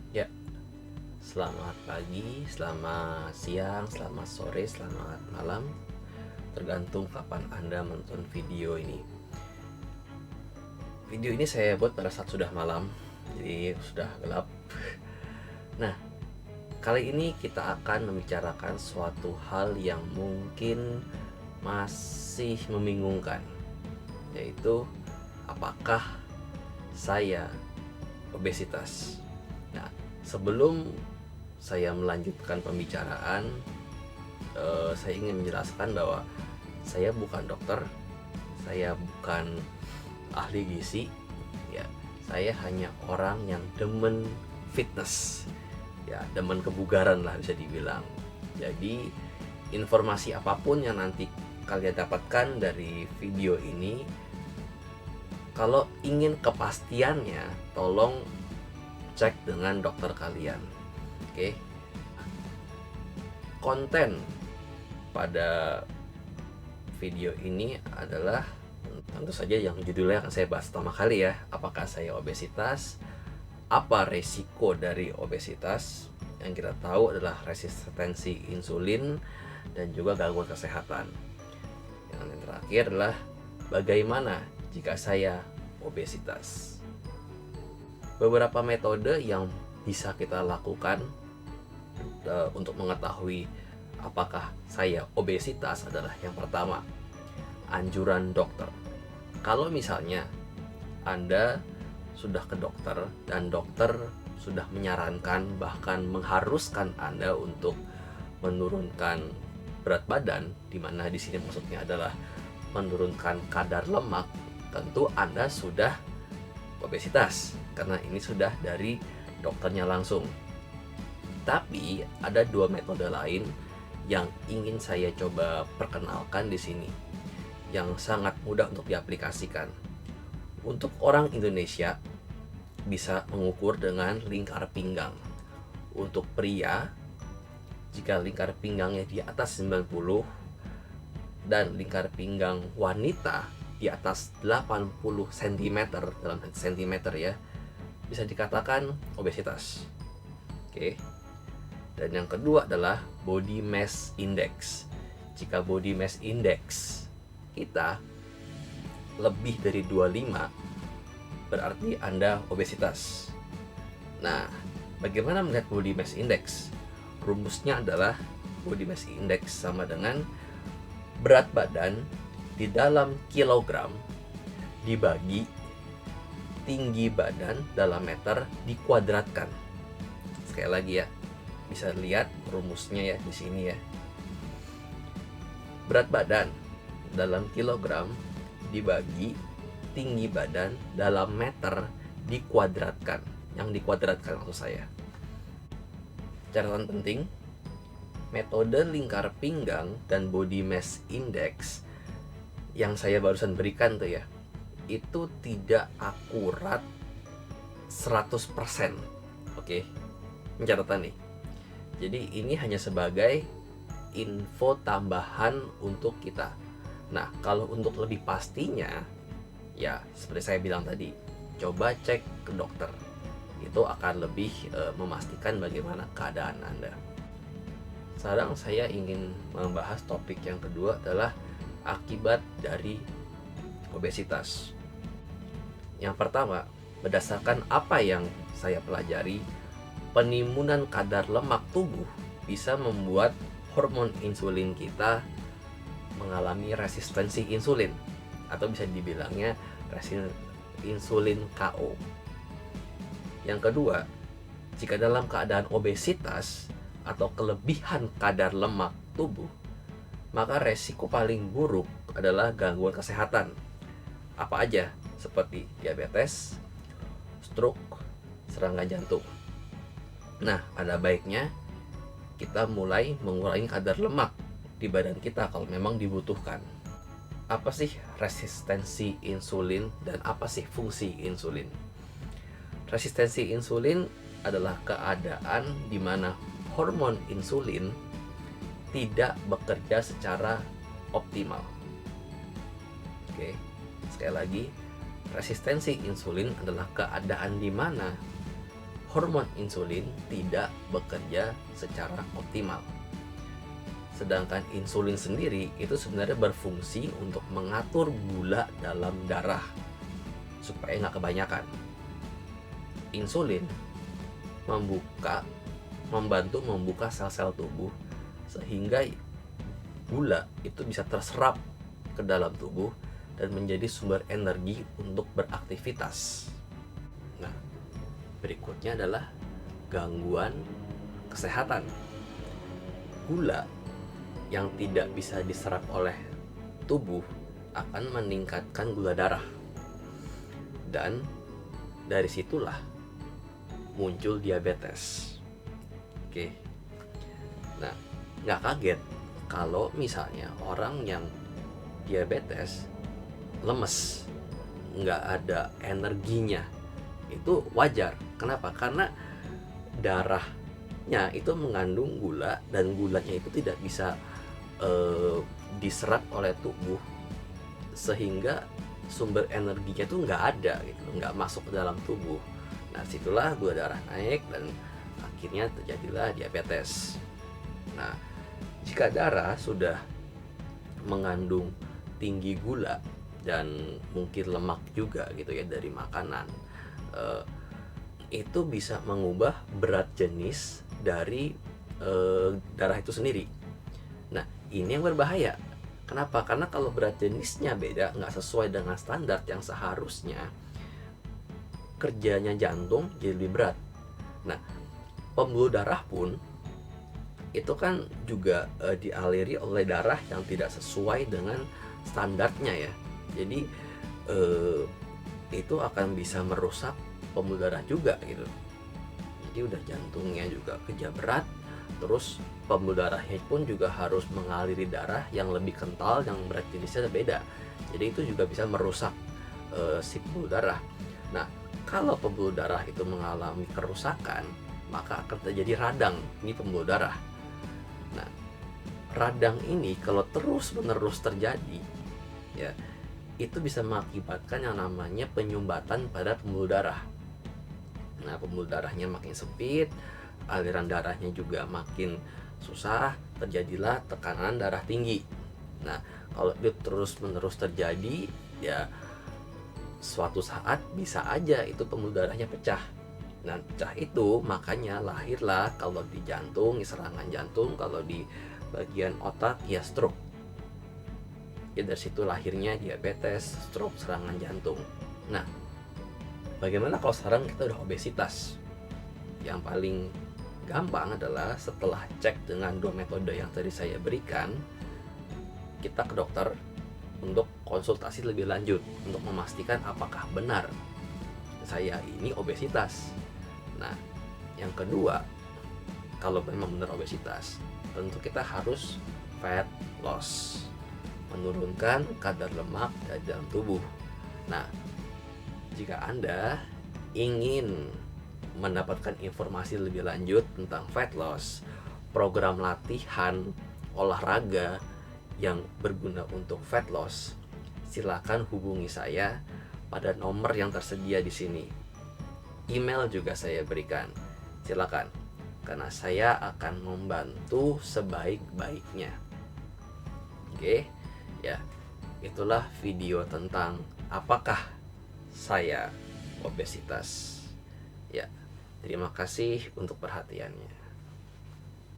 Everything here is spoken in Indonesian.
Ya, selamat pagi, selamat siang, selamat sore, selamat malam. Tergantung kapan Anda menonton video ini. Video ini saya buat pada saat sudah malam, jadi sudah gelap. Nah, kali ini kita akan membicarakan suatu hal yang mungkin masih membingungkan, yaitu apakah saya obesitas. Nah, sebelum saya melanjutkan pembicaraan, saya ingin menjelaskan bahwa saya bukan dokter, saya bukan ahli gizi, ya. Saya hanya orang yang demen fitness, ya, demen kebugaran lah bisa dibilang. Jadi informasi apapun yang nanti kalian dapatkan dari video ini, kalau ingin kepastiannya, tolong cek dengan dokter kalian. Oke. Konten pada video ini adalah tentu saja yang judulnya akan saya bahas pertama kali, ya. Apakah saya obesitas? Apa resiko dari obesitas? Yang kita tahu adalah resistensi insulin dan juga gangguan kesehatan. Yang terakhir adalah bagaimana jika saya obesitas. Beberapa metode yang bisa kita lakukan untuk mengetahui apakah saya obesitas adalah: yang pertama, anjuran dokter. Kalau misalnya Anda sudah ke dokter dan dokter sudah menyarankan, bahkan mengharuskan Anda untuk menurunkan berat badan, di mana di sini maksudnya adalah menurunkan kadar lemak, tentu Anda sudah obesitas karena ini sudah dari dokternya langsung. Tapi ada dua metode lain yang ingin saya coba perkenalkan di sini, yang sangat mudah untuk diaplikasikan. Untuk orang Indonesia bisa mengukur dengan lingkar pinggang. Untuk pria, jika lingkar pinggangnya di atas 90 dan lingkar pinggang wanita di atas 80 cm, dalam cm ya, bisa dikatakan obesitas. Oke. Dan yang kedua adalah body mass index. Jika body mass index kita lebih dari 25, berarti Anda obesitas. Nah, bagaimana melihat body mass index? Rumusnya adalah body mass index sama dengan berat badan di dalam kilogram dibagi tinggi badan dalam meter dikuadratkan. Sekali lagi ya, bisa lihat rumusnya ya di sini ya. Berat badan dalam kilogram dibagi tinggi badan dalam meter dikuadratkan. Yang dikuadratkan maksud saya. Catatan penting, metode lingkar pinggang dan body mass index yang saya barusan berikan tuh ya, itu tidak akurat 100%. Oke. Ini catatan nih. Jadi ini hanya sebagai info tambahan untuk kita. Nah, kalau untuk lebih pastinya, ya seperti saya bilang tadi, coba cek ke dokter. Itu akan lebih memastikan bagaimana keadaan Anda. Sekarang saya ingin membahas topik yang kedua, adalah akibat dari obesitas. Yang pertama, berdasarkan apa yang saya pelajari, penimbunan kadar lemak tubuh bisa membuat hormon insulin kita mengalami resistensi insulin, atau bisa dibilangnya insulin KO. Yang kedua, jika dalam keadaan obesitas atau kelebihan kadar lemak tubuh, maka resiko paling buruk adalah gangguan kesehatan. Apa aja? Seperti diabetes, stroke, serangan jantung. Nah, ada baiknya kita mulai mengurangi kadar lemak di badan kita kalau memang dibutuhkan. Apa sih resistensi insulin dan apa sih fungsi insulin? Resistensi insulin adalah keadaan di mana hormon insulin tidak bekerja secara optimal. Oke, sekali lagi, resistensi insulin adalah keadaan di mana hormon insulin tidak bekerja secara optimal. Sedangkan insulin sendiri itu sebenarnya berfungsi untuk mengatur gula dalam darah supaya nggak kebanyakan. Insulin membantu membuka sel-sel tubuh sehingga gula itu bisa terserap ke dalam tubuh dan menjadi sumber energi untuk beraktivitas. Nah, berikutnya adalah gangguan kesehatan. Gula yang tidak bisa diserap oleh tubuh akan meningkatkan gula darah. Dan dari situlah muncul diabetes. Oke. Nah, nggak kaget kalau misalnya orang yang diabetes lemes, nggak ada energinya. Itu wajar. Kenapa? Karena darahnya itu mengandung gula dan gulanya itu tidak bisa diserap oleh tubuh sehingga sumber energinya itu nggak ada gitu, nggak masuk ke dalam tubuh. Nah, situlah gula darah naik dan akhirnya terjadilah diabetes. Nah, jika darah sudah mengandung tinggi gula dan mungkin lemak juga gitu ya dari makanan, itu bisa mengubah berat jenis dari darah itu sendiri. Nah, ini yang berbahaya. Kenapa? Karena kalau berat jenisnya beda, nggak sesuai dengan standar yang seharusnya, kerjanya jantung jadi lebih berat. Nah, pembuluh darah pun itu kan juga dialiri oleh darah yang tidak sesuai dengan standarnya ya. Jadi itu akan bisa merusak pembuluh darah juga gitu. Jadi udah jantungnya juga kerja berat, terus pembuluh darahnya pun juga harus mengaliri darah yang lebih kental, yang berat jenisnya beda. Jadi itu juga bisa merusak si pembuluh darah. Nah, kalau pembuluh darah itu mengalami kerusakan, maka akan terjadi radang di pembuluh darah. Nah, radang ini kalau terus-menerus terjadi, ya, itu bisa mengakibatkan yang namanya penyumbatan pada pembuluh darah. Nah, pembuluh darahnya makin sempit, aliran darahnya juga makin susah, terjadilah tekanan darah tinggi. Nah, kalau itu terus-menerus terjadi, ya suatu saat bisa aja itu pembuluh darahnya pecah. Nah, pecah itu makanya lahirlah kalau di jantung serangan jantung, kalau di bagian otak ya stroke. Ya dari situ lahirnya diabetes, stroke, serangan jantung. Nah, bagaimana kalau sekarang kita udah obesitas? Yang paling gampang adalah setelah cek dengan 2 metode yang tadi saya berikan, kita ke dokter untuk konsultasi lebih lanjut untuk memastikan apakah benar saya ini obesitas. Nah, yang kedua, kalau memang benar obesitas, tentu kita harus fat loss, menurunkan kadar lemak dari dalam tubuh. Nah, jika Anda ingin mendapatkan informasi lebih lanjut tentang fat loss, program latihan olahraga yang berguna untuk fat loss, silakan hubungi saya pada nomor yang tersedia di sini. Email juga saya berikan. Silakan, karena saya akan membantu sebaik-baiknya. Oke, ya, itulah video tentang apakah saya obesitas. Ya, terima kasih untuk perhatiannya.